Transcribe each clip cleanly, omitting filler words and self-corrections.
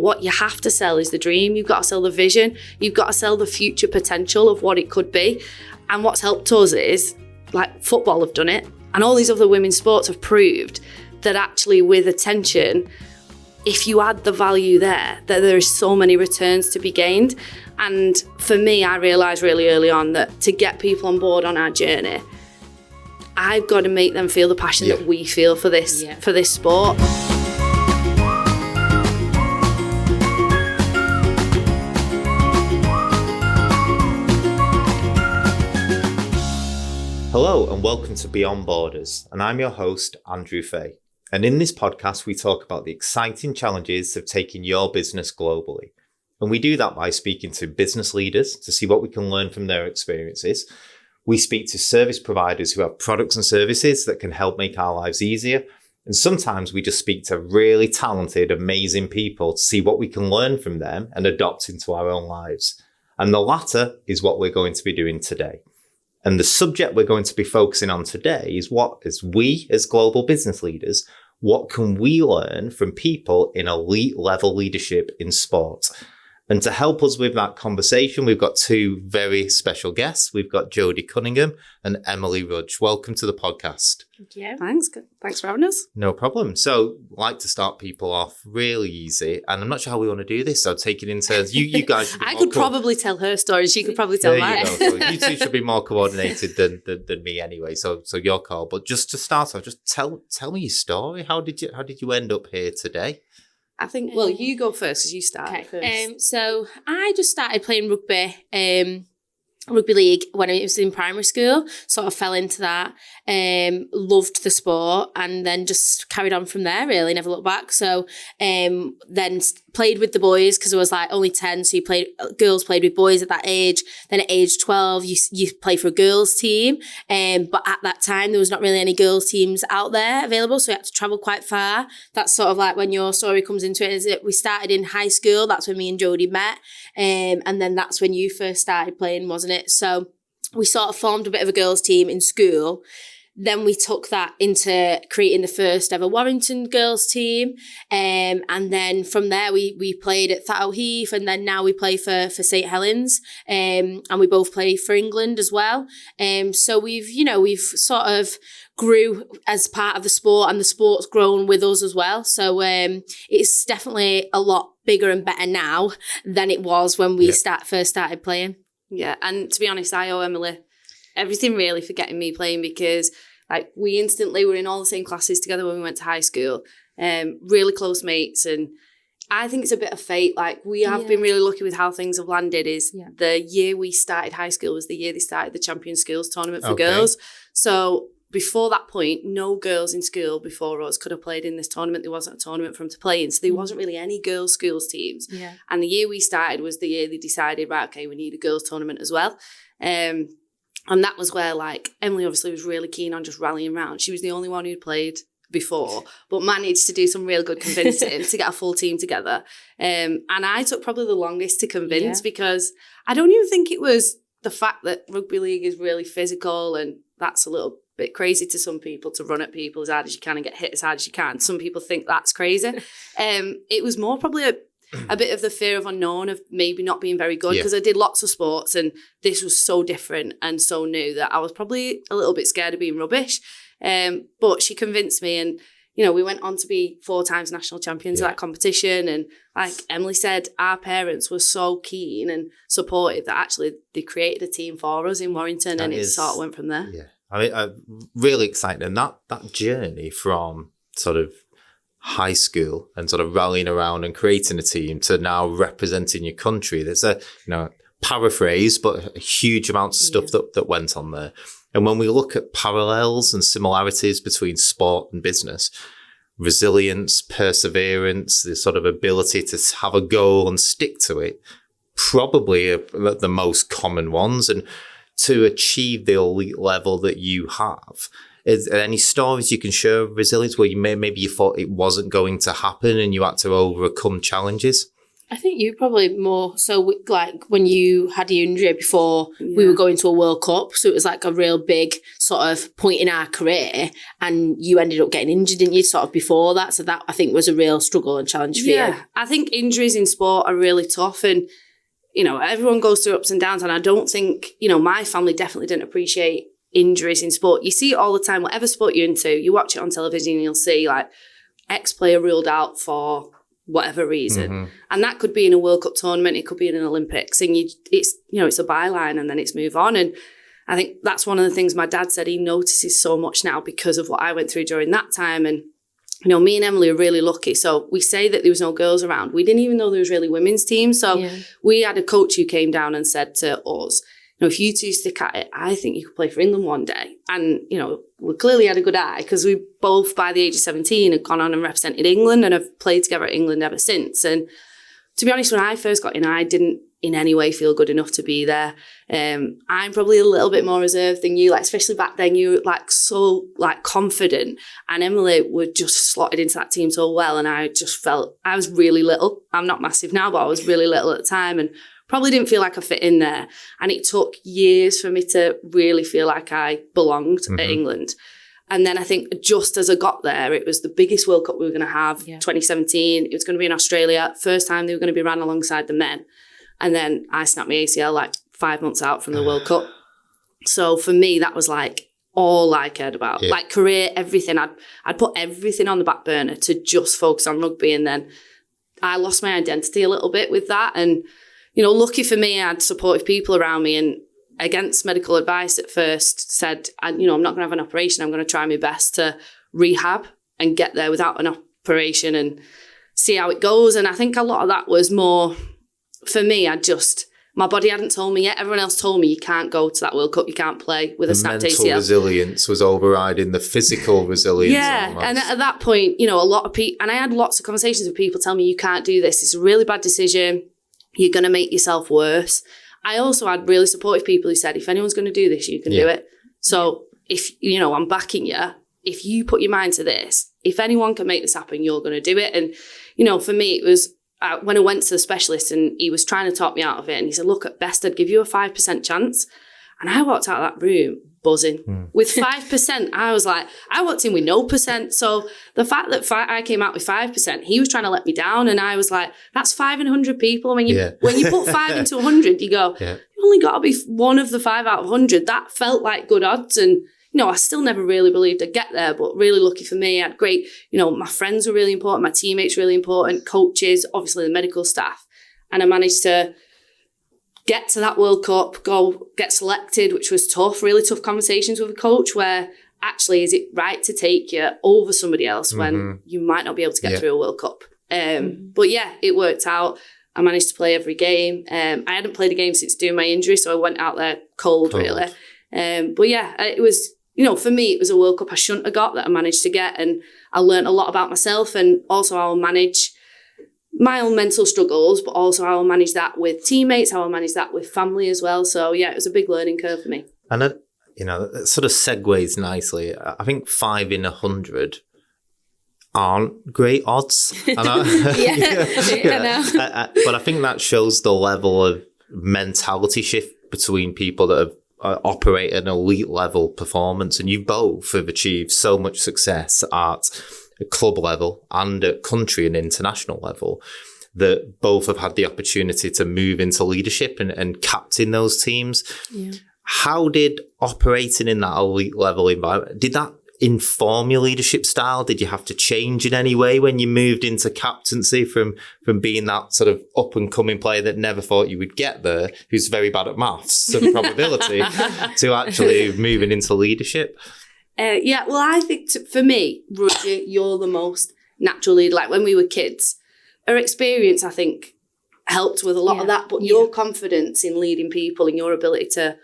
what you have to sell is the dream. You've got to sell the vision. You've got to sell the future potential of what it could be. And what's helped us is, like, football have done it, and all these other women's sports have proved that actually with attention, if you add the value there, that there is so many returns to be gained. And for me, I realised really early on that to get people on board on our journey, I've got to make them feel the passion that we feel for this sport. Hello and welcome to Beyond Borders, and I'm your host, Andrew Fahey. And in this podcast, we talk about the exciting challenges of taking your business globally. And we do that by speaking to business leaders to see what we can learn from their experiences. We speak to service providers who have products and services that can help make our lives easier. And sometimes we just speak to really talented, amazing people to see what we can learn from them and adopt into our own lives. And the latter is what we're going to be doing today. And the subject we're going to be focusing on today is we as global business leaders, what can we learn from people in elite level leadership in sport? And to help us with that conversation, we've got two very special guests. We've got Jodie Cunningham and Emily Rudge. Welcome to the podcast. Thank you. Thanks. Good. Thanks for having us. No problem. So I like to start people off really easy. And I'm not sure how we want to do this. So take it in turns. You guys. I could probably tell her story. She could probably tell mine. So you two should be more coordinated than me anyway. So your call. But just to start off, just tell me your story. How did you end up here today? I think, well, you go first because you started first. So I just started playing rugby league when I was in primary school, sort of fell into that, loved the sport, and then just carried on from there, really, never looked back. So then played with the boys because I was like only 10, so girls played with boys at that age. Then at age 12, you play for a girls team, but at that time there was not really any girls teams out there available, so you had to travel quite far. That's sort of like when your story comes into it, is it? We started in high school, that's when me and Jodie met, and then that's when you first started playing, wasn't it? So we sort of formed a bit of a girls team in school. Then we took that into creating the first ever Warrington girls team. And then from there, we played at Fahey, and then now we play for St Helens. And we both play for England as well. So we've sort of grew as part of the sport, and the sport's grown with us as well. So it's definitely a lot bigger and better now than it was when we first started playing. Yeah, and to be honest, I owe Emily everything really for getting me playing, because like we instantly were in all the same classes together when we went to high school, really close mates, and I think it's a bit of fate. Like we have been really lucky with how things have landed. The year we started high school was the year they started the Champion Schools tournament for girls. So before that point, no girls in school before us could have played in this tournament. There wasn't a tournament for them to play in. So there wasn't really any girls' schools teams. Yeah. And the year we started was the year they decided, right, okay, we need a girls' tournament as well. And that was where, like, Emily obviously was really keen on just rallying around. She was the only one who'd played before, but managed to do some real good convincing to get a full team together. And I took probably the longest to convince, because I don't even think it was the fact that rugby league is really physical, and that's a little bit crazy to some people to run at people as hard as you can and get hit as hard as you can. Some people think that's crazy. It was more probably a bit of the fear of unknown, of maybe not being very good, because I did lots of sports and this was so different and so new that I was probably a little bit scared of being rubbish. But she convinced me, and we went on to be 4 times national champions of that competition. And like Emily said, our parents were so keen and supportive that actually they created a team for us in Warrington, and it sort of went from there. Yeah. I mean, I'm really excited. And that journey from sort of high school and sort of rallying around and creating a team to now representing your country, there's a, paraphrase, but a huge amounts of stuff that went on there. And when we look at parallels and similarities between sport and business, resilience, perseverance, the sort of ability to have a goal and stick to it, probably the most common ones. And to achieve the elite level that you have, is there any stories you can share of resilience where maybe you thought it wasn't going to happen and you had to overcome challenges? I think you probably more so like when you had your injury before we were going to a World Cup. So it was like a real big sort of point in our career, and you ended up getting injured, didn't you, sort of before that? So that I think was a real struggle and challenge for you. Yeah, I think injuries in sport are really tough, and, you know, everyone goes through ups and downs. And I don't think, you know, my family definitely didn't appreciate injuries in sport. You see it all the time, whatever sport you're into, you watch it on television and you'll see like X player ruled out for whatever reason. And that could be in a World Cup tournament, it could be in an Olympics, and it's a byline and then it's move on. And I think that's one of the things my dad said he notices so much now because of what I went through during that time. And, you know, me and Emily are really lucky. So we say that there was no girls around. We didn't even know there was really women's teams. So we had a coach who came down and said to us, you know, if you two stick at it, I think you could play for England one day. And, you know, we clearly had a good eye because we both, by the age of 17, had gone on and represented England and have played together at England ever since. And to be honest, when I first got in, I didn't in any way feel good enough to be there. I'm probably a little bit more reserved than you, like, especially back then, you were like so like confident, and Emily would just slotted into that team so well. And I just felt I was really little. I'm not massive now, but I was really little at the time and probably didn't feel like I fit in there. And it took years for me to really feel like I belonged at England. And then I think just as I got there, it was the biggest World Cup we were going to have, 2017. It was going to be in Australia. First time they were going to be ran alongside the men. And then I snapped my ACL like 5 months out from the World Cup. So for me, that was like all I cared about. Like career, everything. I'd put everything on the back burner to just focus on rugby. And then I lost my identity a little bit with that. And, you know, lucky for me, I had supportive people around me, and against medical advice at first said, you know, I'm not going to have an operation. I'm going to try my best to rehab and get there without an operation and see how it goes. And I think a lot of that was more, for me, my body hadn't told me yet. Everyone else told me you can't go to that World Cup, you can't play with a snapped ACL. The mental resilience was overriding the physical resilience. Yeah, almost. And at that point, you know, a lot of people, and I had lots of conversations with people telling me you can't do this. It's a really bad decision. You're going to make yourself worse. I also had really supportive people who said, if anyone's going to do this, you can do it. So if, you know, I'm backing you. If you put your mind to this, if anyone can make this happen, you're going to do it. And, you know, for me, it was when I went to the specialist and he was trying to talk me out of it. And he said, look, at best, I'd give you a 5% chance. And I walked out of that room buzzing. With 5%, I was like, I walked in with no percent. So the fact that I came out with 5%, he was trying to let me down. And I was like, that's 5 in 100 people. When you put 5 into 100, you go, you only got to be one of the 5 out of 100. That felt like good odds. And, you know, I still never really believed I'd get there, but really lucky for me. I had great, you know, my friends were really important, my teammates really important, coaches, obviously the medical staff. And I managed to get to that World Cup, go get selected, which was tough, really tough conversations with a coach where actually, is it right to take you over somebody else when you might not be able to get through a World Cup? But yeah, it worked out. I managed to play every game. I hadn't played a game since doing my injury, so I went out there cold. Really. But yeah, it was, you know, for me, it was a World Cup I shouldn't have got that I managed to get. And I learned a lot about myself and also how I'll manage my own mental struggles, but also how I'll manage that with teammates, how I'll manage that with family as well. So yeah, it was a big learning curve for me. And, you know, it sort of segues nicely. I think 5 in 100 aren't great odds. And I know. But I think that shows the level of mentality shift between people that have operate at an elite level performance. And you both have achieved so much success at a club level and at country and international level that both have had the opportunity to move into leadership and captain those teams. Yeah. How did operating in that elite level environment, did that inform your leadership style? Did you have to change in any way when you moved into captaincy from being that sort of up and coming player that never thought you would get there, who's very bad at maths and probability, to actually moving into leadership? Yeah, well, I think for me, Rudge, you're the most natural leader. Like when we were kids, our experience, I think, helped with a lot of that. But your confidence in leading people and your ability to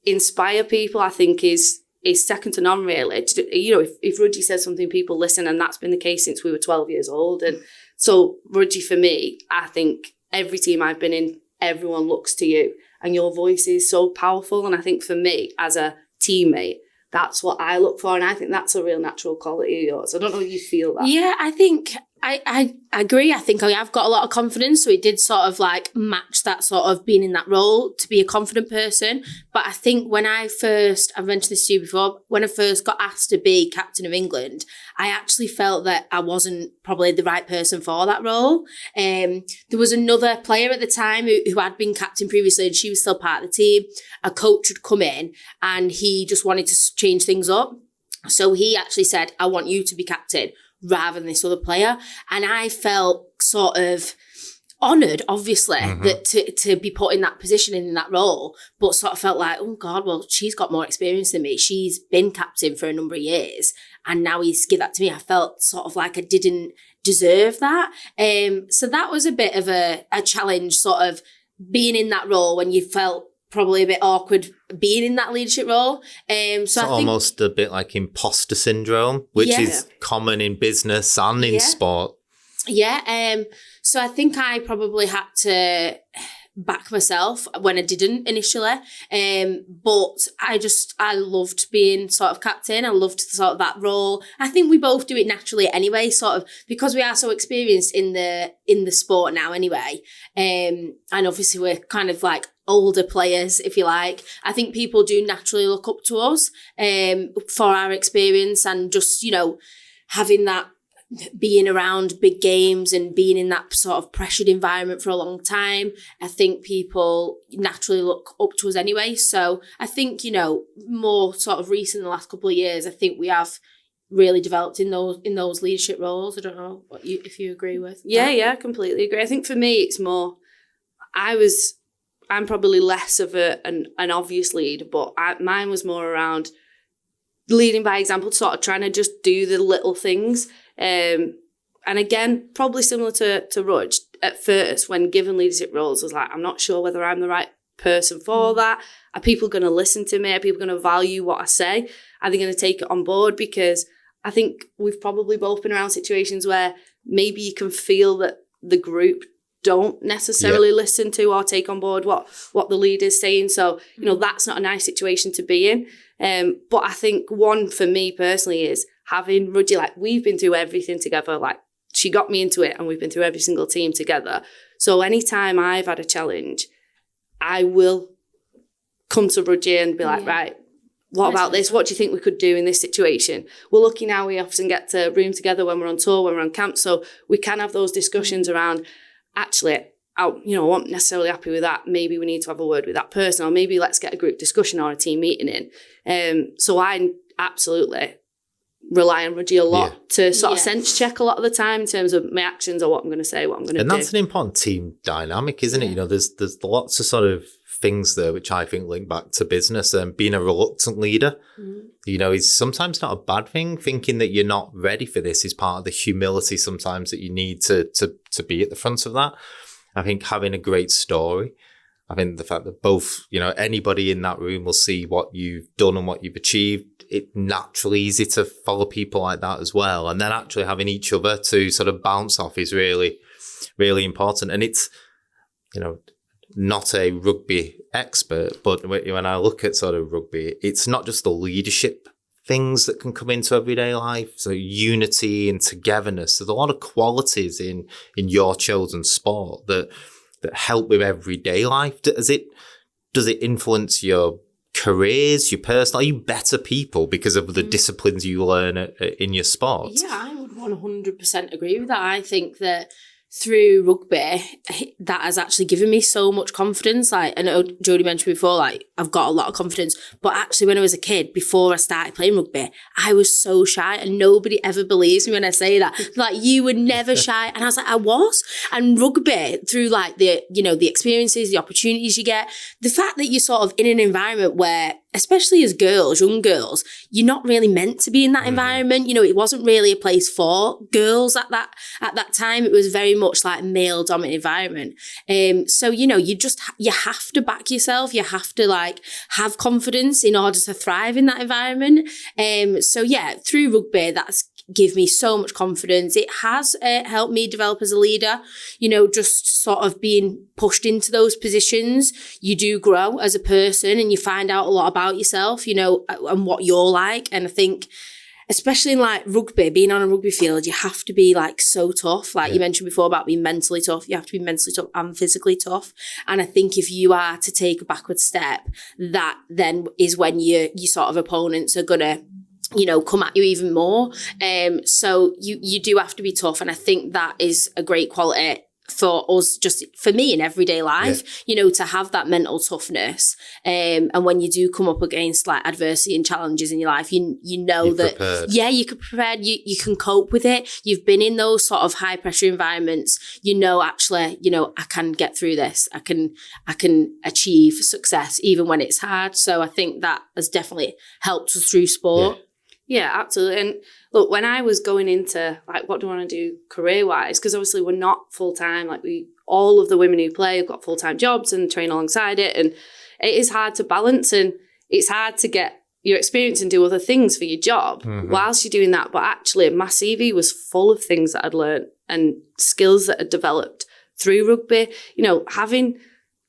inspire people, I think, is second to none, really. You know, if Rudge says something, people listen, and that's been the case since we were 12 years old. And so, Rudge, for me, I think every team I've been in, everyone looks to you, and your voice is so powerful. And I think for me, as a teammate, that's what I look for, and I think that's a real natural quality of yours. I don't know if you feel that. Yeah, I think I agree. I think I have got a lot of confidence. So it did sort of like match that sort of being in that role to be a confident person. But I think when I've mentioned this to you before, when I first got asked to be captain of England, I actually felt that I wasn't probably the right person for that role. There was another player at the time who had been captain previously, and she was still part of the team. A coach had come in and he just wanted to change things up. So he actually said, I want you to be captain rather than this other player. And I felt sort of honoured, obviously, that to be put in that position and in that role, but sort of felt like, oh God, well, she's got more experience than me. She's been captain for a number of years and now he's give that to me. I felt sort of like I didn't deserve that. So that was a bit of a challenge, sort of being in that role when you felt probably a bit awkward being in that leadership role. So it's I think almost a bit like imposter syndrome, which is common in business and in sport. Yeah. So I think I probably had to back myself when I didn't initially. But I loved being sort of captain. I loved sort of that role. I think we both do it naturally anyway, sort of because we are so experienced in the sport now anyway. And obviously we're kind of like older players, if you like. I think people do naturally look up to us for our experience and just, having that, being around big games and being in that sort of pressured environment for a long time. I think people naturally look up to us anyway. So I think, more sort of recent in the last couple of years, I think we have really developed in those leadership roles. I don't know if you agree with that. Yeah, I completely agree. I think for me, it's more, I'm probably less of an obvious leader, but mine was more around leading by example, sort of trying to just do the little things. And again, probably similar to Rudge, at first, when given leadership roles, I was like, I'm not sure whether I'm the right person for that. Are people going to listen to me? Are people going to value what I say? Are they going to take it on board? Because I think we've probably both been around situations where maybe you can feel that the group don't necessarily listen to or take on board what the leader's saying. So, that's not a nice situation to be in. But I think one for me personally is having Rudge, like we've been through everything together. Like she got me into it and we've been through every single team together. So anytime I've had a challenge, I will come to Rudge and be like, right, what about this? What do you think we could do in this situation? We're lucky now we often get to room together when we're on tour, when we're on camp. So we can have those discussions around, actually, I wasn't necessarily happy with that. Maybe we need to have a word with that person, or maybe let's get a group discussion or a team meeting in. So I absolutely rely on Rudge a lot to sort of sense check a lot of the time in terms of my actions or what I'm going to say, what I'm going to do. And that's an important team dynamic, isn't it? There's lots of sort of things there which I think link back to business, and being a reluctant leader, is sometimes not a bad thing. Thinking that you're not ready for this is part of the humility sometimes that you need to be at the front of that. I think having a great story, I think the fact that both, anybody in that room will see what you've done and what you've achieved, it's naturally easy to follow people like that as well. And then actually having each other to sort of bounce off is really, really important. And it's, not a rugby expert, but when I look at sort of rugby, it's not just the leadership things that can come into everyday life. So unity and togetherness. There's a lot of qualities in your chosen sport that help with everyday life. Does it influence your careers, your personal? Are you better people because of the disciplines you learn in your sport? Yeah, I would 100% agree with that. I think that through rugby, that has actually given me so much confidence. Like, I know Jodie mentioned before, like, I've got a lot of confidence. But actually, when I was a kid, before I started playing rugby, I was so shy, and nobody ever believes me when I say that. Like, you were never shy. And I was like, I was. And rugby, through like the experiences, the opportunities you get, the fact that you're sort of in an environment where, especially as girls, young girls, you're not really meant to be in that environment. It wasn't really a place for girls at that time. It was very much like a male dominant environment. So, you have to back yourself. You have to like have confidence in order to thrive in that environment. So yeah, through rugby, that's give me so much confidence. It has helped me develop as a leader, just sort of being pushed into those positions. You do grow as a person and you find out a lot about yourself, and what you're like. And I think especially in like rugby, being on a rugby field, you have to be like so tough. Like you mentioned before about being mentally tough, you have to be mentally tough and physically tough. And I think if you are to take a backward step, that then is when your sort of opponents are gonna, you know, come at you even more. So you do have to be tough. And I think that is a great quality for us, just for me in everyday life, you know, to have that mental toughness. And when you do come up against like adversity and challenges in your life, you know you're that, prepared. You can prepare, you can cope with it. You've been in those sort of high pressure environments, you know, actually, you know, I can get through this. I can achieve success even when it's hard. So I think that has definitely helped us through sport. Yeah, absolutely. And look, when I was going into like, what do I want to do career-wise? Because obviously we're not full-time. Like all of the women who play have got full-time jobs and train alongside it. And it is hard to balance, and it's hard to get your experience and do other things for your job whilst you're doing that. But actually my CV was full of things that I'd learned and skills that had developed through rugby. You know, having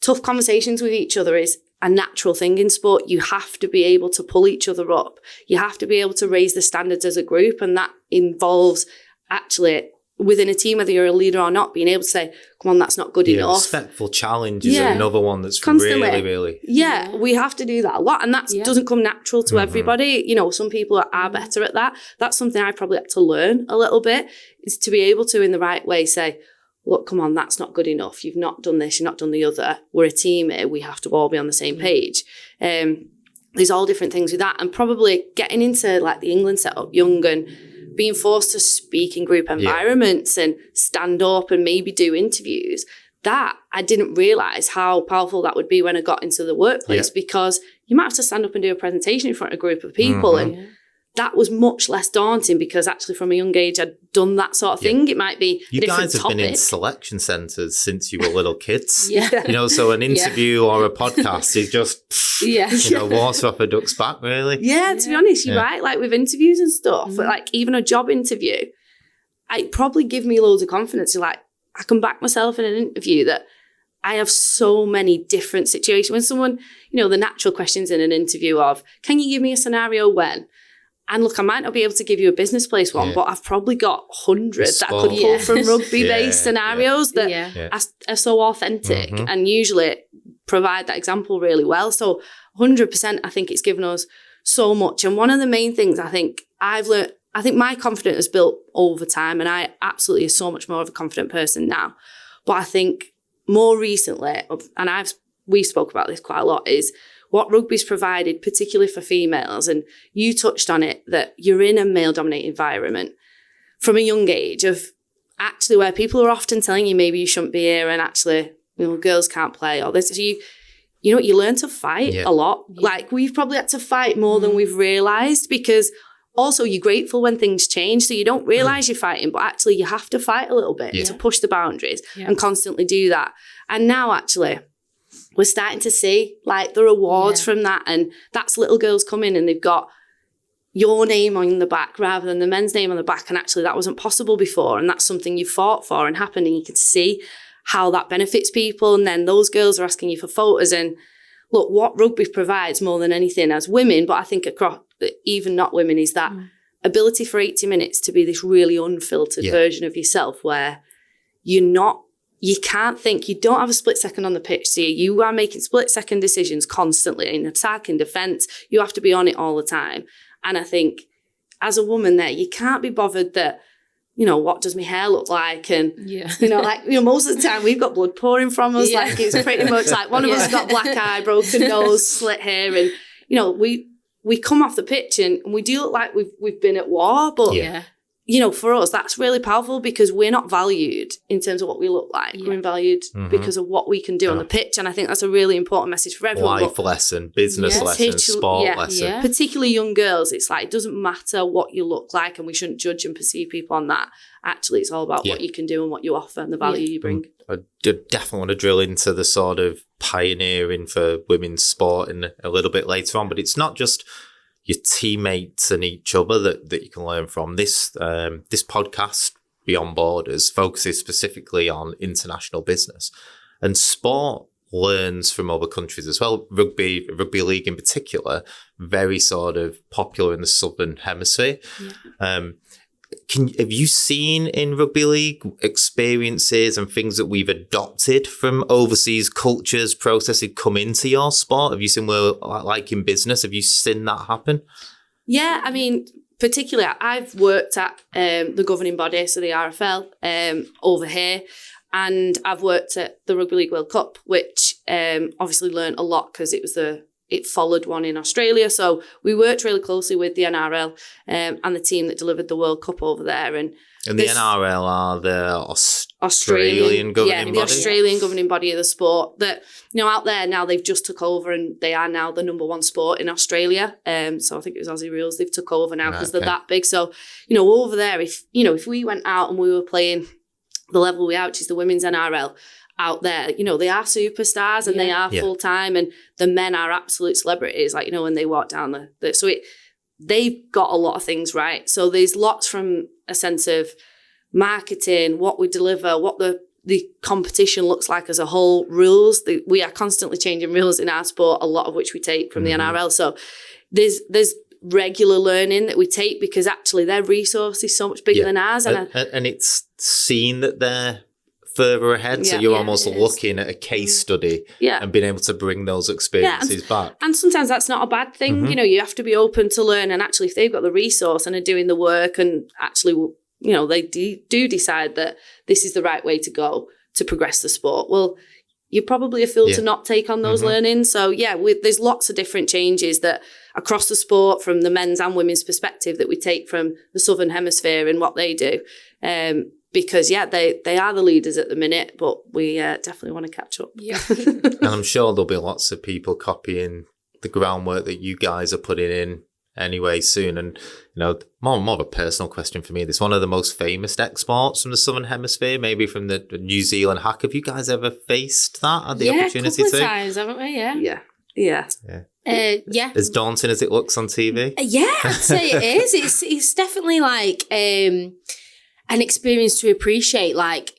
tough conversations with each other is a natural thing in sport. You have to be able to pull each other up. You have to be able to raise the standards as a group. And that involves actually within a team, whether you're a leader or not, being able to say, come on, that's not good enough. Respectful challenge is another one that's constantly. Really. Yeah, we have to do that a lot. And that doesn't come natural to everybody. You know, some people are better at that. That's something I probably had to learn a little bit, is to be able to, in the right way, say, look, come on, that's not good enough. You've not done this, you've not done the other. We're a team here. We have to all be on the same page. There's all different things with that. And probably getting into like the England setup young and being forced to speak in group environments and stand up and maybe do interviews, that I didn't realise how powerful that would be when I got into the workplace, because you might have to stand up and do a presentation in front of a group of people. And that was much less daunting, because actually from a young age I'd done that sort of thing. It might be you a different guys have topic. been in selection centres since you were little kids. You know, so an interview or a podcast is just you know, water off a duck's back, really. To be honest, you're right. Like with interviews and stuff, but like even a job interview, it probably give me loads of confidence. Like I can back myself in an interview that I have so many different situations. When someone, you know, the natural questions in an interview of, can you give me a scenario when? And look, I might not be able to give you a business place one, but I've probably got hundreds that I could pull from rugby-based scenarios that are so authentic and usually provide that example really well. So 100%, I think it's given us so much. And one of the main things I think I've learned, I think my confidence has built over time, and I absolutely am so much more of a confident person now. But I think more recently, and we spoke about this quite a lot, is what rugby's provided, particularly for females, and you touched on it, that you're in a male-dominated environment from a young age, of actually where people are often telling you maybe you shouldn't be here, and actually, you know, girls can't play, or this. So you know, you learn to fight a lot. Like we've probably had to fight more than we've realised, because also you're grateful when things change, so you don't realise you're fighting, but actually you have to fight a little bit to push the boundaries and constantly do that. And now actually, we're starting to see like the rewards from that, and that's little girls coming and they've got your name on the back rather than the men's name on the back, and actually that wasn't possible before, and that's something you fought for and happened, and you can see how that benefits people. And then those girls are asking you for photos. And look, what rugby provides more than anything as women, but I think across even not women, is that ability for 80 minutes to be this really unfiltered version of yourself, where you can't think, you don't have a split second on the pitch. So you are making split second decisions constantly in attack, in defence. You have to be on it all the time. And I think as a woman there, you can't be bothered that, you know, what does my hair look like? And, you know, like, you know, most of the time we've got blood pouring from us. Like it's pretty much like one of us has got black eye, broken nose, slit hair. And, you know, we come off the pitch and we do look like we've been at war. But, you know, for us, that's really powerful, because we're not valued in terms of what we look like. We're valued because of what we can do on the pitch. And I think that's a really important message for everyone. Life lesson, business lesson, sport lesson. Particularly young girls, it's like, it doesn't matter what you look like, and we shouldn't judge and perceive people on that. Actually, it's all about what you can do and what you offer and the value you bring. I definitely want to drill into the sort of pioneering for women's sport in a little bit later on, but it's not just your teammates and each other that you can learn from. This podcast, Beyond Borders, focuses specifically on international business. And sport learns from other countries as well. Rugby league in particular, very sort of popular in the Southern Hemisphere. Yeah. Have you seen in rugby league experiences and things that we've adopted from overseas cultures, processes come into your sport? Have you seen where, like in business, have you seen that happen? Yeah, I mean, particularly I've worked at the governing body, so the RFL, over here, and I've worked at the Rugby League World Cup, which obviously learned a lot because it followed one in Australia. So we worked really closely with the NRL and the team that delivered the World Cup over there. And the NRL are the Australian governing body? The Australian governing body of the sport that, out there now they've just took over and they are now the number one sport in Australia. So I think it was Aussie Rules they've took over now because they're that big. So, over there, if we went out and we were playing the level we are, which is the women's NRL, out there, they are superstars and they are full-time, and the men are absolute celebrities, like, when they walk down they've got a lot of things right. So there's lots from a sense of marketing, what we deliver, what the competition looks like as a whole, rules. We are constantly changing rules in our sport, a lot of which we take from the NRL. So there's regular learning that we take because actually their resource is so much bigger than ours. And it's seen that they're further ahead, so you're almost looking at a case study and being able to bring those experiences back. And sometimes that's not a bad thing. You have to be open to learn, and actually if they've got the resource and are doing the work and actually they do decide that this is the right way to go to progress the sport, well, you're probably a fool to not take on those learnings. So there's lots of different changes that across the sport from the men's and women's perspective that we take from the Southern Hemisphere and what they do. Because, they are the leaders at the minute, but we definitely want to catch up. Yeah. And I'm sure there'll be lots of people copying the groundwork that you guys are putting in anyway soon. And, more of a personal question for me. It's one of the most famous exports from the Southern Hemisphere, maybe from the New Zealand hack. Have you guys ever faced that? Had the opportunity a couple of times, haven't we? Yeah. As daunting as it looks on TV? Yeah, I'd say it is. It's definitely like an experience to appreciate. Like,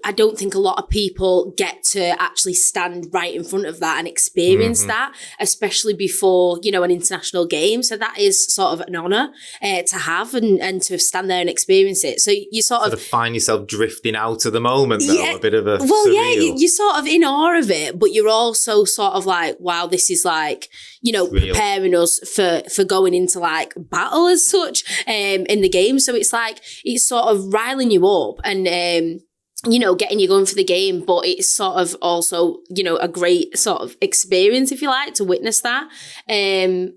I don't think a lot of people get to actually stand right in front of that and experience that, especially before, an international game. So that is sort of an honour to have and to stand there and experience it. So you sort of find yourself drifting out of the moment, though, a bit of a surreal. You're sort of in awe of it, but you're also sort of like, wow, this is like, preparing us for going into like battle as such in the game. So it's like, it's sort of riling you up and getting you going for the game, but it's sort of also a great sort of experience, if you like, to witness that, and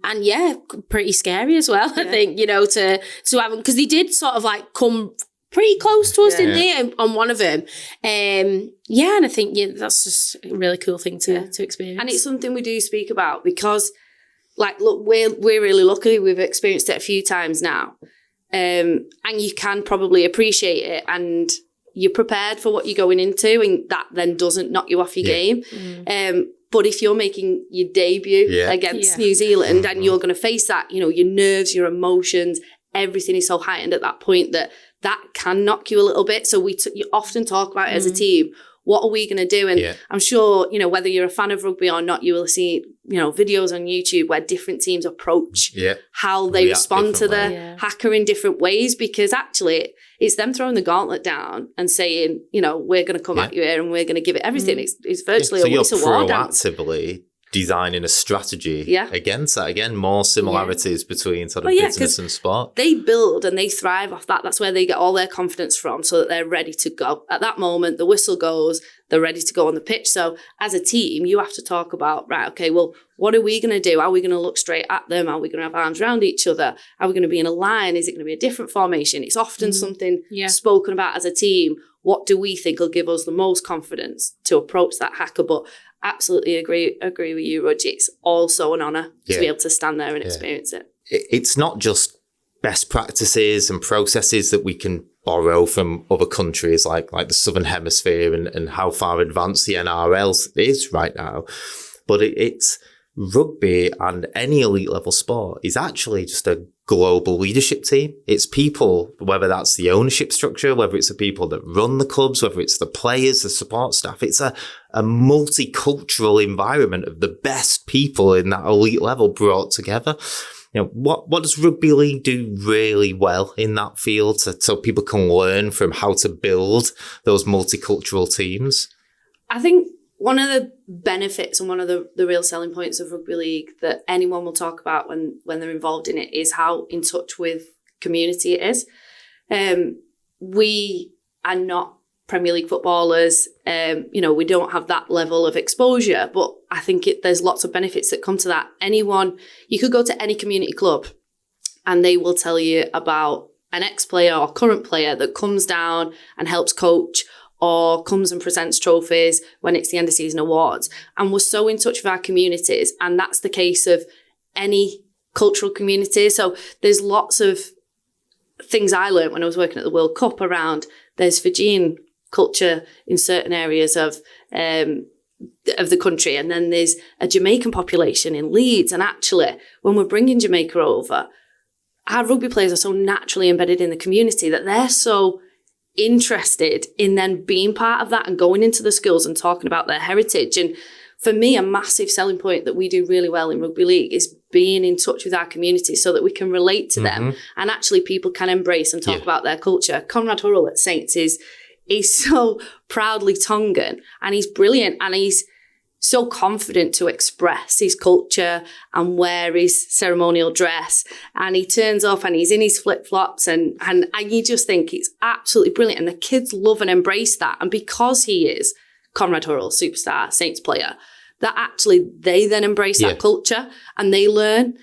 pretty scary as well. I think to have, because they did sort of like come pretty close to us, didn't they, on one of them. And I think that's just a really cool thing to experience. And it's something we do speak about because, like, look, we're really lucky. We've experienced it a few times now. And you can probably appreciate it and you're prepared for what you're going into, and that then doesn't knock you off your game. But if you're making your debut against New Zealand and you're going to face that, your nerves, your emotions, everything is so heightened at that point that can knock you a little bit. So you often talk about it as a team. What are we going to do? And I'm sure, whether you're a fan of rugby or not, you will see, videos on YouTube where different teams approach how they respond to the hacker in different ways, because actually it's them throwing the gauntlet down and saying, we're going to come at you here and we're going to give it everything. It's virtually a war dance. Proactively designing a strategy against that. Again, more similarities between sort of business and sport. They build and they thrive off that. That's where they get all their confidence from, so that they're ready to go. At that moment, the whistle goes, they're ready to go on the pitch. So as a team, you have to talk about, right, okay, well, what are we going to do? Are we going to look straight at them? Are we going to have arms around each other? Are we going to be in a line? Is it going to be a different formation? It's often something spoken about as a team. What do we think will give us the most confidence to approach that hacker? But absolutely agree with you, Rudge. It's also an honour to be able to stand there and experience it. It's not just best practices and processes that we can borrow from other countries like the Southern Hemisphere and how far advanced the NRL is right now, but it's rugby and any elite level sport is actually just a global leadership team. It's people, whether that's the ownership structure, whether it's the people that run the clubs, whether it's the players, the support staff. It's a multicultural environment of the best people in that elite level brought together. What does rugby league do really well in that field so people can learn from how to build those multicultural teams? I think one of the benefits and one of the real selling points of rugby league that anyone will talk about when they're involved in it is how in touch with community it is. We are not Premier League footballers. We don't have that level of exposure, but I think there's lots of benefits that come to that. You could go to any community club and they will tell you about an ex-player or current player that comes down and helps coach or comes and presents trophies when it's the end of season awards. And we're so in touch with our communities, and that's the case of any cultural community. So there's lots of things I learned when I was working at the World Cup around there's Fijian culture in certain areas of the country, and then there's a Jamaican population in Leeds. And actually, when we're bringing Jamaica over, our rugby players are so naturally embedded in the community that they're so interested in then being part of that and going into the schools and talking about their heritage. And for me, a massive selling point that we do really well in rugby league is being in touch with our community so that we can relate to them and actually people can embrace and talk about their culture. Conrad Hurrell at Saints is so proudly Tongan, and he's brilliant, and he's so confident to express his culture and wear his ceremonial dress. And he turns up and he's in his flip-flops and you just think it's absolutely brilliant. And the kids love and embrace that. And because he is Conrad Hurrell, superstar, Saints player, that actually they then embrace that culture and they learn.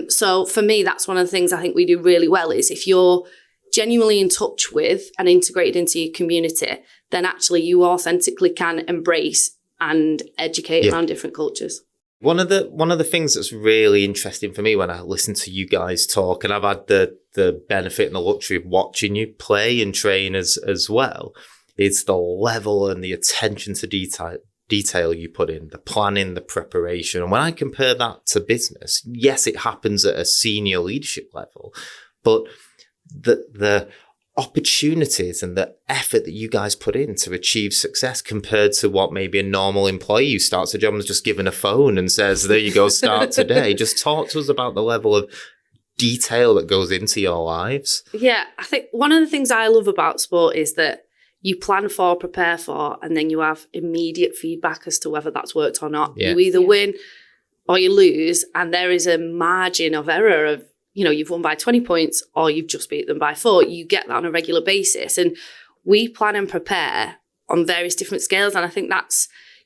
So for me, that's one of the things I think we do really well is if you're genuinely in touch with and integrated into your community, then actually you authentically can embrace and educate around different cultures. One of the things that's really interesting for me when I listen to you guys talk, and I've had the benefit and the luxury of watching you play and train as well, is the level and the attention to detail you put in, the planning, the preparation. And when I compare that to business, yes, it happens at a senior leadership level, but the opportunities and the effort that you guys put in to achieve success compared to what maybe a normal employee who starts a job and is just given a phone and says, there you go, start today. Just talk to us about the level of detail that goes into your lives. Yeah, I think one of the things I love about sport is that you plan for, prepare for, and then you have immediate feedback as to whether that's worked or not. You either win or you lose, and there is a margin of error of, you've won by 20 points or you've just beat them by 4. You get that on a regular basis. And we plan and prepare on various different scales. And I think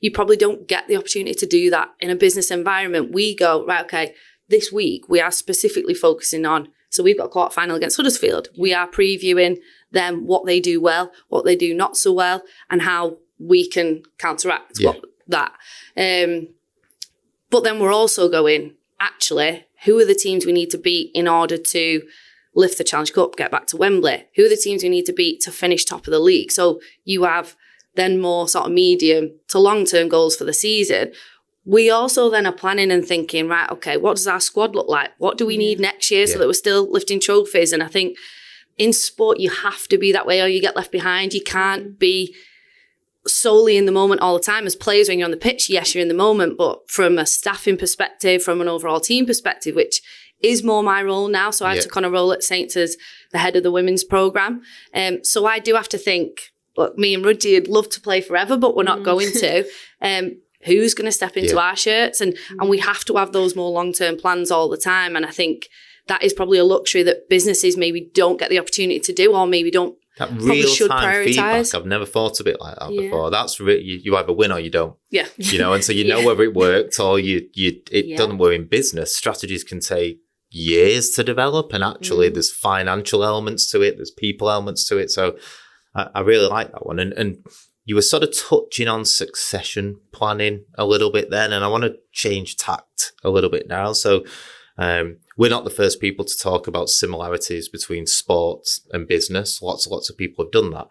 you probably don't get the opportunity to do that in a business environment. We go, right, okay, this week we are specifically focusing on, so we've got a quarterfinal against Huddersfield. We are previewing them, what they do well, what they do not so well, and how we can counteract that. But then we're also going, actually, who are the teams we need to beat in order to lift the Challenge Cup, get back to Wembley? Who are the teams we need to beat to finish top of the league? So you have then more sort of medium to long-term goals for the season. We also then are planning and thinking, right, okay, what does our squad look like? What do we need next year so that we're still lifting trophies? And I think in sport, you have to be that way or you get left behind. You can't be solely in the moment all the time. As players, when you're on the pitch, yes, you're in the moment, but from a staffing perspective, from an overall team perspective, which is more my role now. So I took on a role at Saints as the head of the women's programme. So I do have to think, look, me and Rudge would love to play forever, but we're not going to. Who's going to step into our shirts? And we have to have those more long-term plans all the time. And I think that is probably a luxury that businesses maybe don't get the opportunity to do, or maybe don't. That real-time feedback, I've never thought of it like that before. That's you either win or you don't. Yeah. And so you know whether it worked or it doesn't work. In business, strategies can take years to develop, and actually there's financial elements to it, there's people elements to it. So I really like that one. And you were sort of touching on succession planning a little bit then, and I want to change tact a little bit now. So we're not the first people to talk about similarities between sports and business. Lots of people have done that.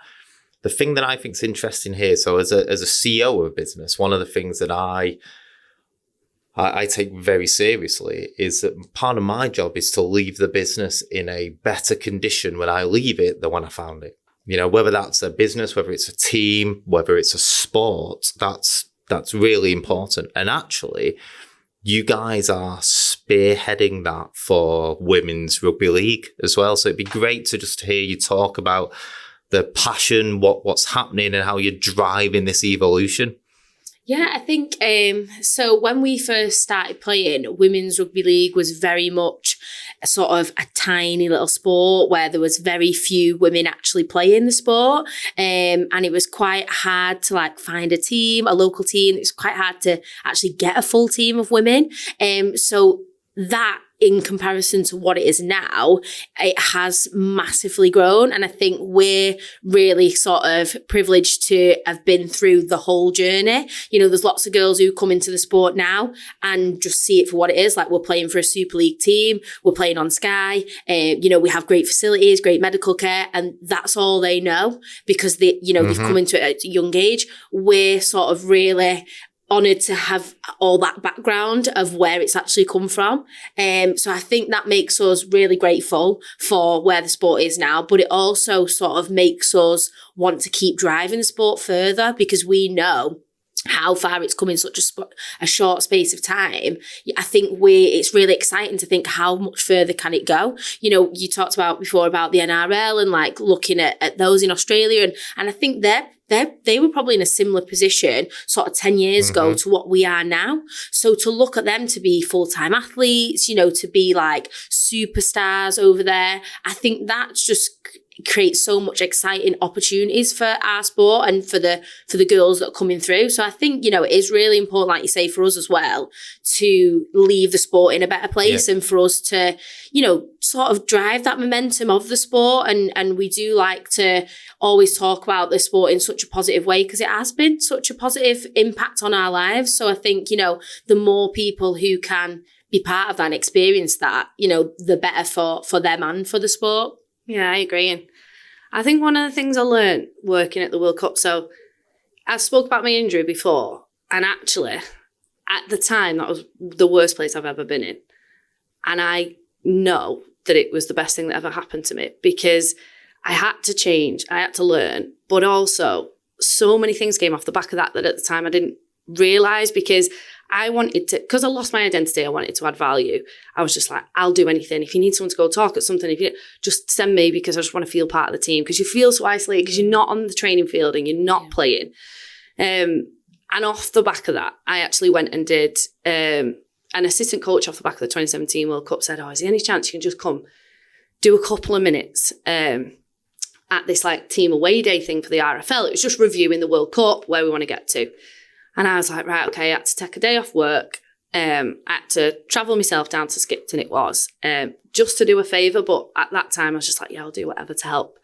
The thing that I think is interesting here, so as a CEO of a business, one of the things that I I take very seriously is that part of my job is to leave the business in a better condition when I leave it than when I found it. You know, whether that's a business, whether it's a team, whether it's a sport, that's really important. And actually, you guys are spearheading that for Women's Rugby League as well. So it'd be great to just hear you talk about the passion, what's happening and how you're driving this evolution. Yeah, I think so when we first started playing, Women's Rugby League was very much a sort of a tiny little sport where there was very few women actually playing the sport. And it was quite hard to like find a team, a local team. It was quite hard to actually get a full team of women. So that in comparison to what it is now, it has massively grown. And I think we're really sort of privileged to have been through the whole journey. You know, there's lots of girls who come into the sport now and just see it for what it is. Like, we're playing for a Super League team, we're playing on Sky, you know, we have great facilities, great medical care, and that's all they know because they, you know, they've come into it at a young age. We're sort of really honoured to have all that background of where it's actually come from. So I think that makes us really grateful for where the sport is now, but it also sort of makes us want to keep driving the sport further because we know how far it's come in such a short space of time. I think it's really exciting to think how much further can it go. You know, you talked about before about the NRL and like looking at those in Australia, and I think they were probably in a similar position sort of 10 years ago to what we are now. So to look at them to be full-time athletes, you know, to be like superstars over there, I think that's just creates so much exciting opportunities for our sport and for the girls that are coming through. So I think, you know, it is really important, like you say, for us as well, to leave the sport in a better place and for us to, you know, sort of drive that momentum of the sport. And we do like to always talk about the sport in such a positive way because it has been such a positive impact on our lives. So I think, you know, the more people who can be part of that and experience that, you know, the better for them and for the sport. Yeah, I agree. And I think one of the things I learned working at the World Cup, so I spoke about my injury before, and actually at the time that was the worst place I've ever been in. And I know that it was the best thing that ever happened to me because I had to change, I had to learn, but also so many things came off the back of that at the time I didn't realise because I wanted to, because I lost my identity, I wanted to add value. I was just like, I'll do anything. If you need someone to go talk at something, if you just send me because I just want to feel part of the team because you feel so isolated because you're not on the training field and you're not playing. And off the back of that, I actually went and did an assistant coach off the back of the 2017 World Cup said, is there any chance you can just come do a couple of minutes at this like team away day thing for the RFL? It was just reviewing the World Cup, where we want to get to. And I was like, right, okay, I had to take a day off work. I had to travel myself down to Skipton, it was, just to do a favour. But at that time, I was just like, yeah, I'll do whatever to help.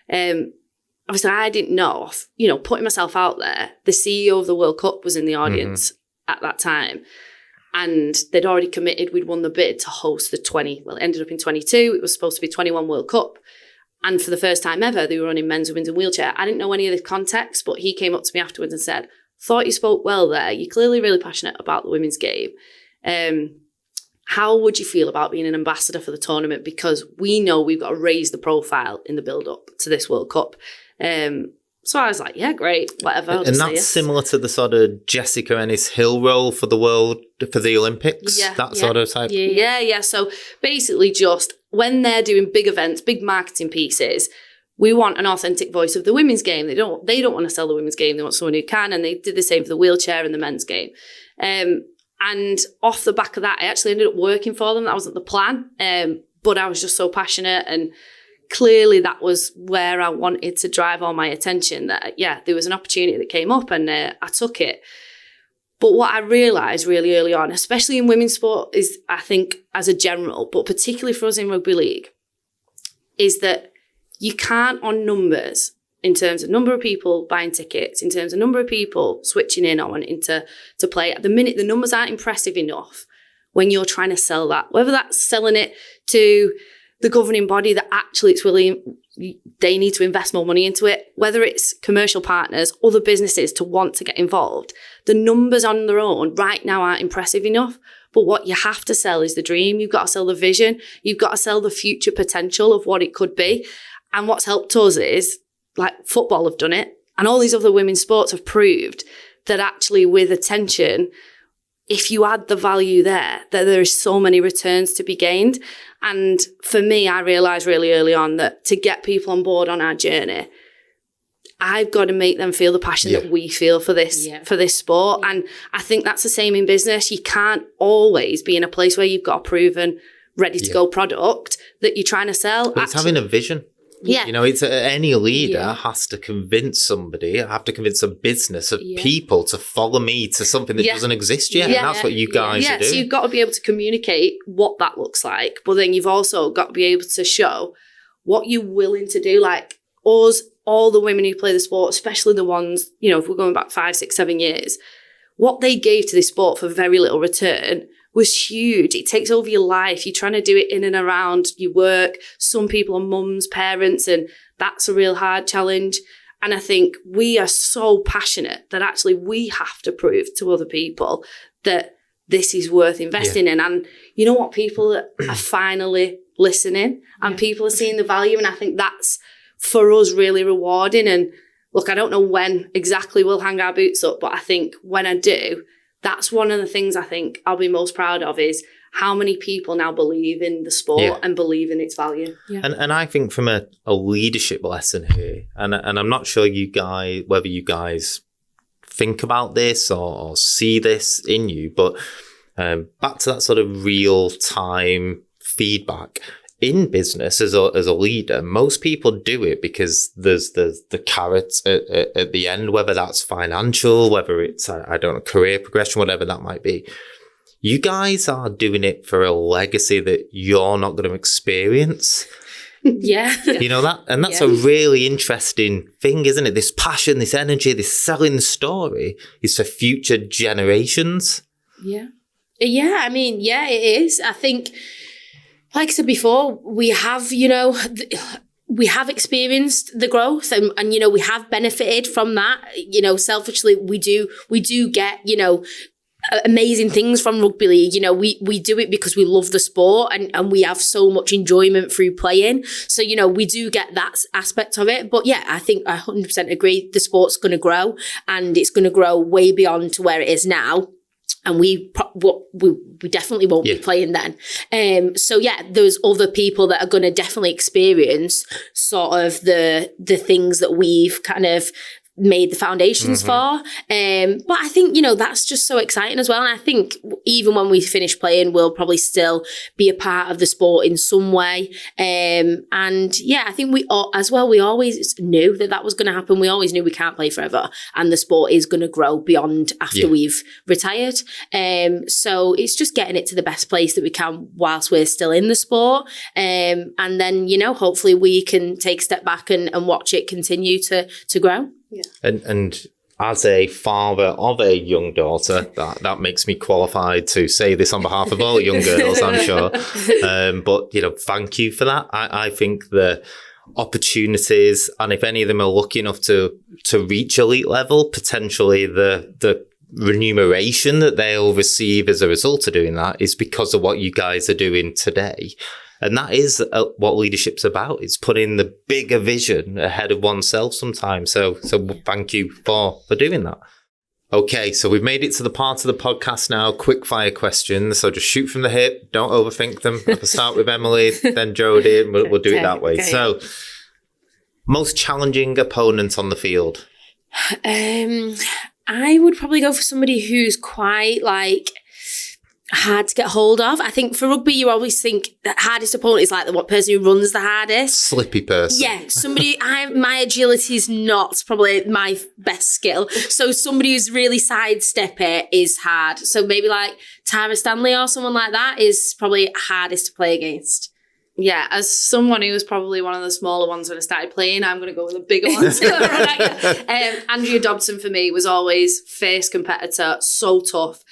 Obviously, I didn't know, you know, putting myself out there, the CEO of the World Cup was in the audience at that time. And they'd already committed, we'd won the bid to host the it ended up in 22. It was supposed to be 21 World Cup. And for the first time ever, they were running men's, women's and wheelchair. I didn't know any of the context, but he came up to me afterwards and said, thought you spoke well there. You're clearly really passionate about the women's game. How would you feel about being an ambassador for the tournament? Because we know we've got to raise the profile in the build-up to this World Cup. So I was like, yeah, great, whatever. And that's similar to the sort of Jessica Ennis-Hill role for the Olympics? Sort of type? Yeah. So basically just when they're doing big events, big marketing pieces, we want an authentic voice of the women's game. They don't want to sell the women's game. They want someone who can. And they did the same for the wheelchair and the men's game. And off the back of that, I actually ended up working for them. That wasn't the plan. But I was just so passionate. And clearly that was where I wanted to drive all my attention. That, there was an opportunity that came up and I took it. But what I realised really early on, especially in women's sport, is I think as a general, but particularly for us in rugby league, is that you can't, on numbers, in terms of number of people buying tickets, in terms of number of people switching in or wanting to play, at the minute, the numbers aren't impressive enough when you're trying to sell that. Whether that's selling it to the governing body that actually it's willing, they need to invest more money into it, whether it's commercial partners, other businesses to want to get involved. The numbers on their own right now aren't impressive enough. But what you have to sell is the dream. You've got to sell the vision. You've got to sell the future potential of what it could be. And what's helped us is, like, football have done it. And all these other women's sports have proved that actually with attention, if you add the value there, that there is so many returns to be gained. And for me, I realised really early on that to get people on board on our journey, I've got to make them feel the passion that we feel for this sport. And I think that's the same in business. You can't always be in a place where you've got a proven, ready to go product that you're trying to sell. But it's having a vision. Yeah. You know, it's any leader has to convince somebody, have to convince a business of people to follow me to something that doesn't exist yet. And that's what you guys are doing. So you've got to be able to communicate what that looks like. But then you've also got to be able to show what you're willing to do. Like us, all the women who play the sport, especially the ones, you know, if we're going back 5, 6, 7 years, what they gave to this sport for very little return was huge. It takes over your life. You're trying to do it in and around your work. Some people are mums, parents, and that's a real hard challenge. And I think we are so passionate that actually we have to prove to other people that this is worth investing in. And you know what? People are finally listening and people are seeing the value. And I think that's, for us, really rewarding. And look, I don't know when exactly we'll hang our boots up, but I think when I do, that's one of the things I think I'll be most proud of is how many people now believe in the sport and believe in its value. Yeah. And I think from a leadership lesson here, and I'm not sure whether you guys think about this or see this in you, but back to that sort of real time feedback. In business, as a leader, most people do it because there's the carrot at the end, whether that's financial, whether it's, I don't know, career progression, whatever that might be. You guys are doing it for a legacy that you're not going to experience. You know that? And that's a really interesting thing, isn't it? This passion, this energy, this selling the story is for future generations. Yeah, I mean, it is. I think, like I said before, we have, you know, we have experienced the growth and, you know, we have benefited from that. You know, selfishly, we do get, you know, amazing things from rugby league. You know, we do it because we love the sport and we have so much enjoyment through playing. So, you know, we do get that aspect of it. But yeah, I think I 100% agree. The sport's going to grow and it's going to grow way beyond to where it is now. And we definitely won't be playing then. So yeah, there's other people that are going to definitely experience sort of the things that we've kind of made the foundations for. But I think, you know, that's just so exciting as well. And I think even when we finish playing, we'll probably still be a part of the sport in some way. And yeah, I think we always knew that was going to happen. We always knew we can't play forever and the sport is going to grow beyond after we've retired. So it's just getting it to the best place that we can whilst we're still in the sport. And then, you know, hopefully we can take a step back and watch it continue to grow. Yeah. And as a father of a young daughter, that makes me qualified to say this on behalf of all young girls, I'm sure. But, you know, thank you for that. I think the opportunities, and if any of them are lucky enough to reach elite level, potentially the remuneration that they'll receive as a result of doing that is because of what you guys are doing today. And that is what leadership's about. It's putting the bigger vision ahead of oneself sometimes. So thank you for doing that. Okay, so we've made it to the part of the podcast now, quick fire questions. So just shoot from the hip, don't overthink them. I'll start with Emily, then Jodie, and we'll do it that way. Okay. So, most challenging opponent on the field? I would probably go for somebody who's quite hard to get hold of. I think for rugby, you always think the hardest opponent is like the person who runs the hardest. Slippy person. Yeah, somebody, my agility is not probably my best skill. So somebody who's really sidestep it is hard. So maybe like Tara Stanley or someone like that is probably hardest to play against. Yeah, as someone who was probably one of the smaller ones when I started playing, I'm going to go with the bigger ones. Andrea Dobson for me was always fierce competitor, so tough.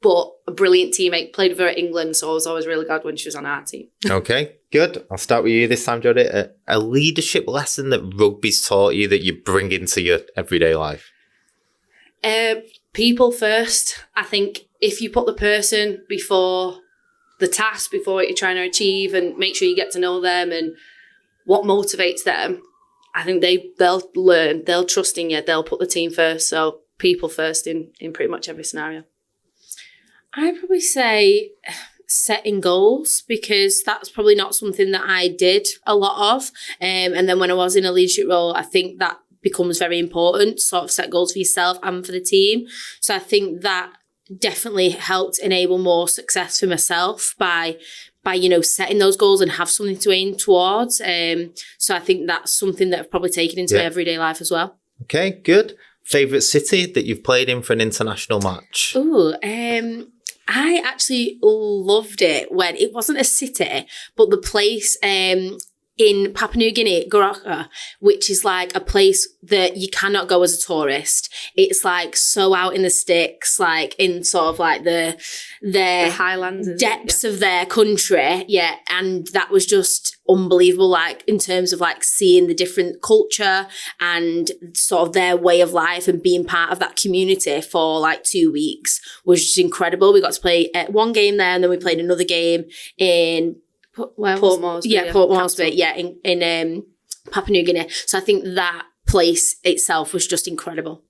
but a brilliant teammate. Played with her at England, so I was always really glad when she was on our team. Okay, good. I'll start with you this time, Jodie. A leadership lesson that rugby's taught you that you bring into your everyday life? People first. I think if you put the person before the task, before what you're trying to achieve, and make sure you get to know them and what motivates them, I think they'll learn, they'll trust in you, they'll put the team first. So people first in pretty much every scenario. I'd probably say setting goals, because that's probably not something that I did a lot of. And then when I was in a leadership role, I think that becomes very important, sort of set goals for yourself and for the team. So I think that definitely helped enable more success for myself by setting those goals and have something to aim towards. So I think that's something that I've probably taken into my everyday life as well. Okay, good. Favourite city that you've played in for an international match? I actually loved it when it wasn't a city, but the place in Papua New Guinea, Goroka, which is like a place that you cannot go as a tourist. It's like so out in the sticks, like in sort of like the highlands, depths of their country. Yeah. And that was just unbelievable, like in terms of like seeing the different culture and sort of their way of life, and being part of that community for like 2 weeks was just incredible. We got to play one game there, and then we played another game in Port Moresby. Port Moresby, in Papua New Guinea. So I think that place itself was just incredible.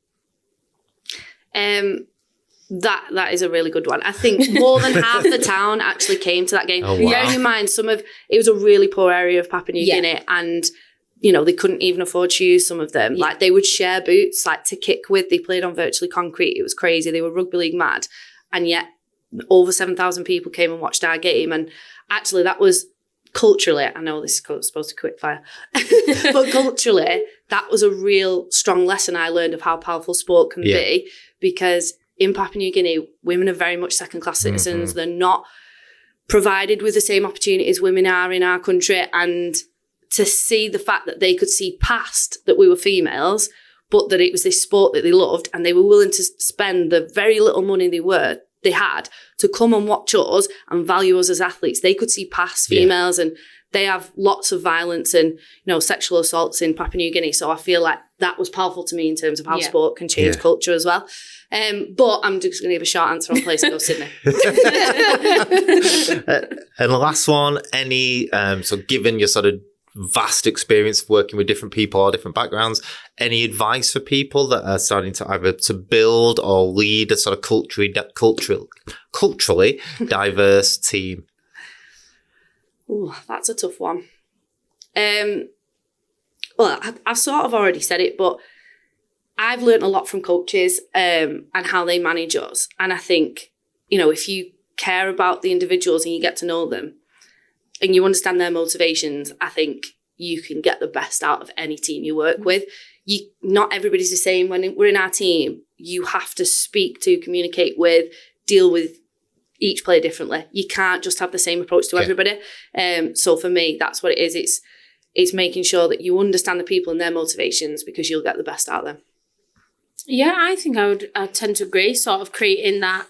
That is a really good one. I think more than half the town actually came to that game. Oh, wow. Bearing in mind, it was a really poor area of Papua New Guinea, and they couldn't even afford shoes, some of them. Like, they would share boots like to kick with. They played on virtually concrete. It was crazy. They were rugby league mad, and yet over 7,000 people came and watched our game. And actually, that was culturally, I know this is supposed to quick fire, but culturally, that was a real strong lesson I learned of how powerful sport can be, because in Papua New Guinea, women are very much second-class citizens. They're not provided with the same opportunities women are in our country. And to see the fact that they could see past that we were females, but that it was this sport that they loved, and they were willing to spend the very little money they had to come and watch us and value us as athletes. They could see past females, and they have lots of violence and sexual assaults in Papua New Guinea. So I feel like that was powerful to me in terms of how sport can change culture as well. But I'm just going to give a short answer on place and go Sydney. And the last one, so given your sort of vast experience of working with different people or different backgrounds, any advice for people that are starting to either to build or lead a sort of culturally diverse team? Ooh, that's a tough one. Well, I've sort of already said it, but I've learned a lot from coaches and how they manage us. And I think, if you care about the individuals and you get to know them and you understand their motivations, I think you can get the best out of any team you work with. Not everybody's the same. When we're in our team, you have to speak to, communicate with, deal with each player differently. You can't just have the same approach to everybody. So for me, that's what it is. It's making sure that you understand the people and their motivations, because you'll get the best out of them. Yeah, I think I tend to agree, sort of creating that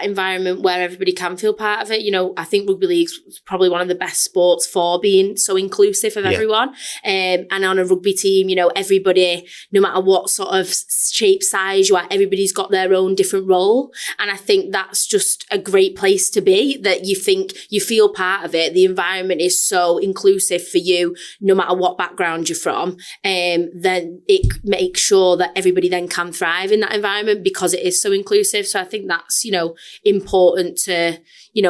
environment where everybody can feel part of it. I think rugby league's probably one of the best sports for being so inclusive of everyone. And on a rugby team, everybody, no matter what sort of shape, size you are, everybody's got their own different role. And I think that's just a great place to be, that you think you feel part of it. The environment is so inclusive for you, no matter what background you're from. Then it makes sure that everybody then can thrive in that environment because it is so inclusive. So I think that's, important to,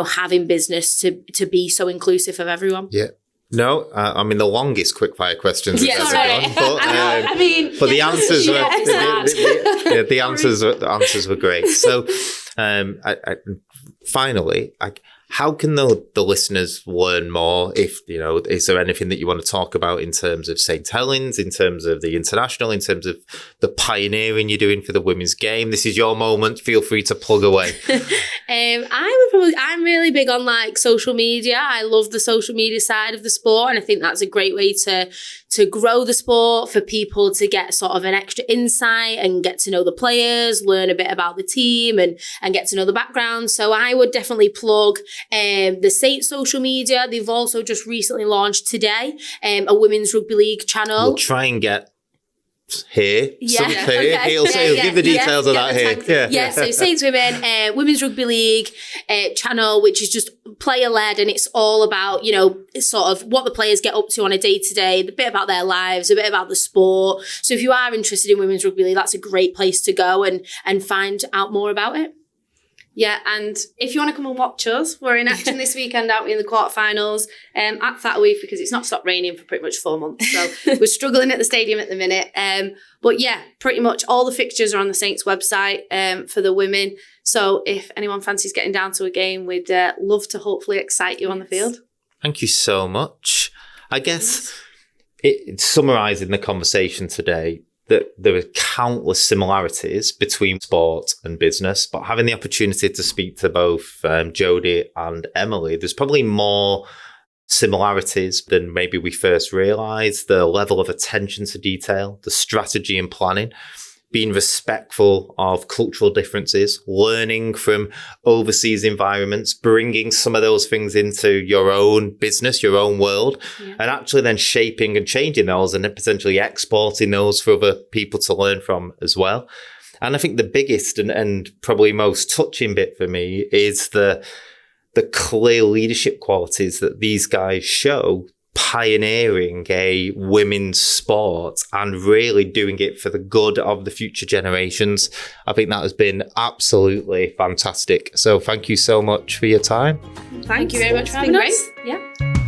have in business to be so inclusive of everyone. Yeah. No, the longest quickfire questions have ever gone, but but the answers were the answers were great. So, finally, how can the listeners learn more? If is there anything that you want to talk about in terms of St Helens, in terms of the international, in terms of the pioneering you're doing for the women's game? This is your moment. Feel free to plug away. I'm really big on social media. I love the social media side of the sport, and I think that's a great way to to grow the sport, for people to get sort of an extra insight and get to know the players, learn a bit about the team and get to know the background. So I would definitely plug the Saints social media. They've also just recently launched today a women's rugby league channel. We'll try and get here. Okay. He'll give the details of that here. Yeah, so Saints Women, Women's Rugby League channel, which is just player-led, and it's all about, sort of what the players get up to on a day-to-day, a bit about their lives, a bit about the sport. So if you are interested in Women's Rugby League, that's a great place to go and find out more about it. Yeah, and if you want to come and watch us, we're in action this weekend, aren't we, in the quarterfinals at Fahey, because it's not stopped raining for pretty much 4 months. So we're struggling at the stadium at the minute. But yeah, pretty much all the fixtures are on the Saints website for the women. So if anyone fancies getting down to a game, we'd love to hopefully excite you on the field. Thank you so much. I guess it's summarising the conversation today, that there are countless similarities between sport and business, but having the opportunity to speak to both Jodie and Emily, there's probably more similarities than maybe we first realised. The level of attention to detail, the strategy and planning, being respectful of cultural differences, learning from overseas environments, bringing some of those things into your own business, your own world, and actually then shaping and changing those and then potentially exporting those for other people to learn from as well. And I think the biggest and probably most touching bit for me is the clear leadership qualities that these guys show, pioneering a women's sport and really doing it for the good of the future generations. I think that has been absolutely fantastic. So thank you so much for your time. Thank you very much for having us. Yeah.